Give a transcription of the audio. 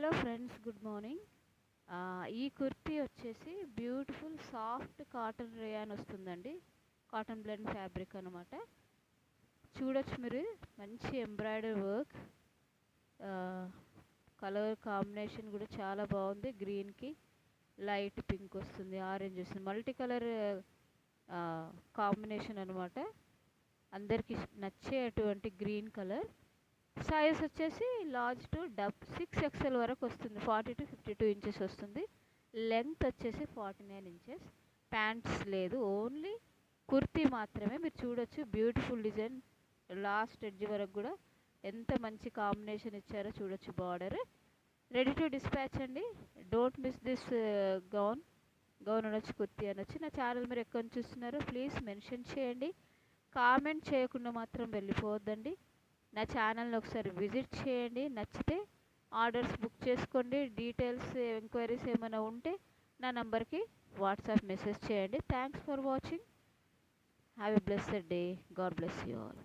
Hello friends, good morning. ఈ కుర్తీ వచ్చేసి beautiful soft cotton rayon వస్తుందండి. కాటన్ బ్లెండ్ ఫ్యాబ్రిక్ అనమాట. చూడొచ్చు మీరు, మంచి ఎంబ్రాయిడరీ వర్క్. కలర్ కాంబినేషన్ కూడా చాలా బాగుంది. గ్రీన్కి లైట్ పింక్ వస్తుంది, ఆరెంజ్ వస్తుంది, మల్టీ కలర్ కాంబినేషన్ అనమాట. అందరికీ నచ్చేటువంటి గ్రీన్ కలర్. సైజ్ వచ్చేసి లార్జ్ టు 6XL వరకు వస్తుంది. 40 to 52 ఇంచెస్ వస్తుంది. లెంత్ వచ్చేసి 49 ఇంచెస్. ప్యాంట్స్ లేదు, ఓన్లీ కుర్తీ మాత్రమే. మీరు చూడొచ్చు, బ్యూటిఫుల్ డిజైన్. లాస్ట్ ఎడ్జ్ వరకు కూడా ఎంత మంచి కాంబినేషన్ ఇచ్చారో చూడొచ్చు. బార్డర్ రెడీ టు డిస్పాచ్ అండి. డోంట్ మిస్ దిస్ గౌన్ అనొచ్చు, కుర్తీ అనొచ్చు. నా ఛానల్ మీరు ఎక్కడ చూస్తున్నారో ప్లీజ్ మెన్షన్ చేయండి. కామెంట్ చేయకుండా మాత్రం వెళ్ళిపోవద్దండి. నా ఛానల్ని ఒకసారి విజిట్ చేయండి. నచ్చితే ఆర్డర్స్ బుక్ చేసుకోండి. డీటెయిల్స్ ఎంక్వైరీస్ ఏమైనా ఉంటే నా నంబర్కి వాట్సాప్ మెసేజ్ చేయండి. Thanks for watching. Have a blessed day. God bless you all.